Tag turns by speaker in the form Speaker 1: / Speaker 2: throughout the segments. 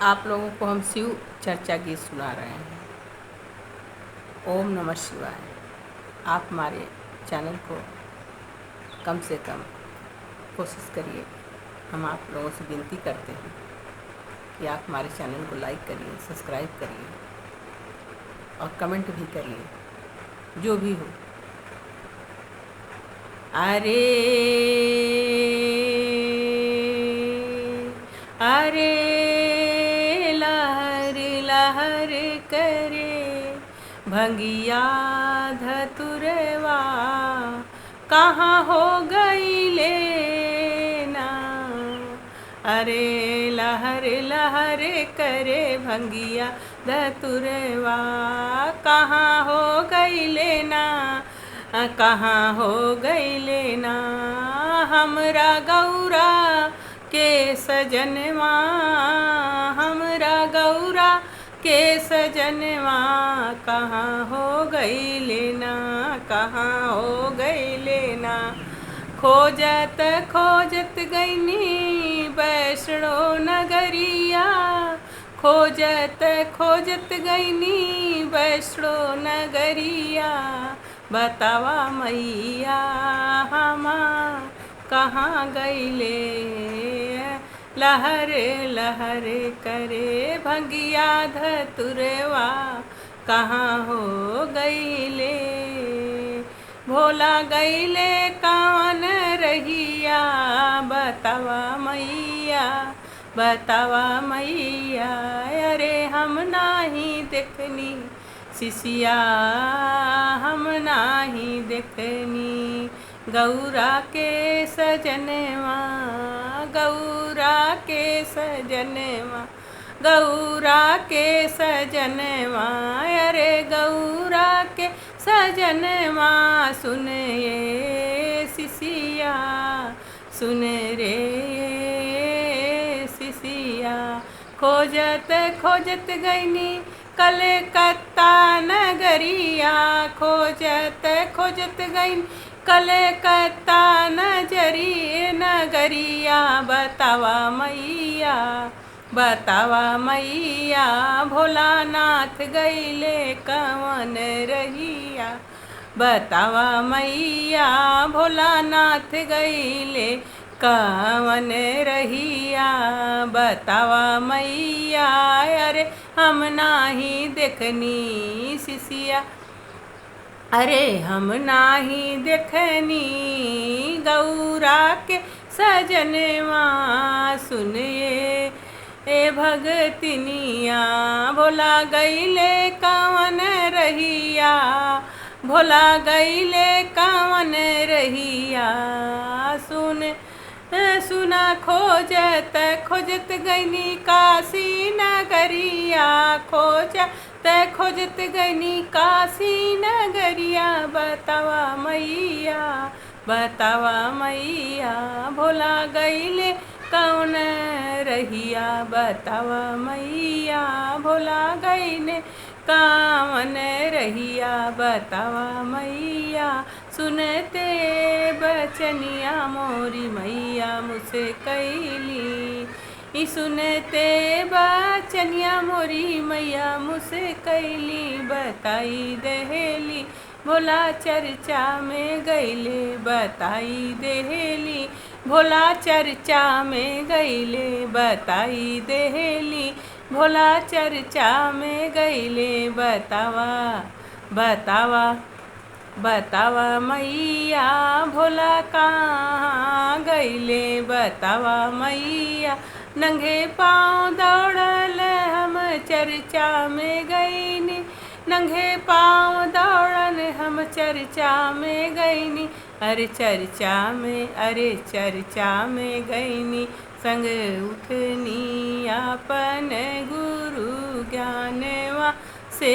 Speaker 1: आप लोगों को हम शिव चर्चा गीत सुना रहे हैं। ओम नमः शिवाय। आप हमारे चैनल को कम से कम कोशिश करिए। हम आप लोगों से विनती करते हैं कि आप हमारे चैनल को लाइक करिए, सब्सक्राइब करिए और कमेंट भी करिए, जो भी हो। अरे अरे लहर लहर करे भंगिया धतुरवा, कहाँ हो गई लेना। अरे लहर लहर करे भंगिया धतुरवा, कहाँ हो गई लेना, कहाँ हो गई लेना। हमरा गौरा के सजनवा, हमरा गौरा के सजनवा, कहाँ हो गई लेना, कहाँ हो गई लेना। खोजत खोजत गईनी वैष्णो नगरिया, खोजत खोजत गईनी वैष्णो नगरिया। बतावा मैया हमा कहाँ गईले, लहर लहर करे भंगिया धतुरवा, कहाँ हो गईले। भोला गईले कौन रहिया, बतावा मैया, बतावा मैया। अरे हम नाही देखनी सिसिया, हम नाही देखनी गौरा के सजनवा, गौरा के सजनवा, गौरा के सजनवा। अरे गौरा के सजनवा, सुन ये सिसिया, सुन रे सिसिया। खोजत खोजत गईनी कलकत्ता नगरिया, खोजत खोजत गईनी कलकत्ता नगरिया। बतावा मैया, बतावा मैया, भोलानाथ गईले कवन रहिया। बतावा मैया, भोलानाथ गईले कवन रहिया। बतावा मैया, अरे हम नाही देखनी सिसिया, अरे हम नाही देखनी गौरा के सजनवा। सुनिए ए भगतिनिया, भोला गईले कवन रहिया, भोला गईले कवन रहिया। सुना खोजत खोजत गईनी काशी नगरिया, खोजत खोजत गईनी काशी नगरिया। बतावा मैया, बतावा मैया, भोला गईले कौन रहिया। बतावा मैया, भोला गईले कौन रहिया। बतावा मैया, सुनते बचनिया मोरी मैया मुझसे कैली, सुनते बचनिया मोरी मैया मुझसे कैली। बताई देहली भोला चर्चा में गईले, बताई देहली भोला चर्चा में गईले। बताई देहली भोला चर्चा में गईले। बतावा बतावा बतावा मैया, भोला कहाँ गईले। बतावा मैया, नंगे पाँव दौड़ल हम चर्चा में गईनी, नंगे पाँव दौड़न हम चर्चा में गईनी। अरे चर्चा में, अरे चर्चा में गईनी, संग उठनी अपन गुरु ज्ञानवा से,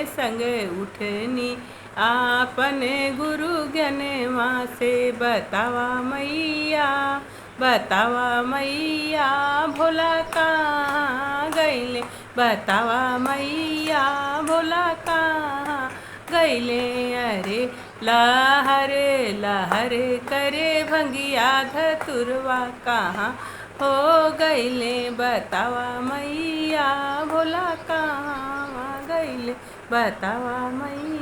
Speaker 1: संग उठनी आपन गुरु ज्ञानवा से। बतावा मैया, बतावा मैया, भोला कहाँ गईले। बतावा मैया, भोला कहाँ गईले। अरे लहर लहर करे भंगिया धतुरवा, कहाँ हो गईले बतावा मैया, भोला कहाँ गईले बतावा मैया।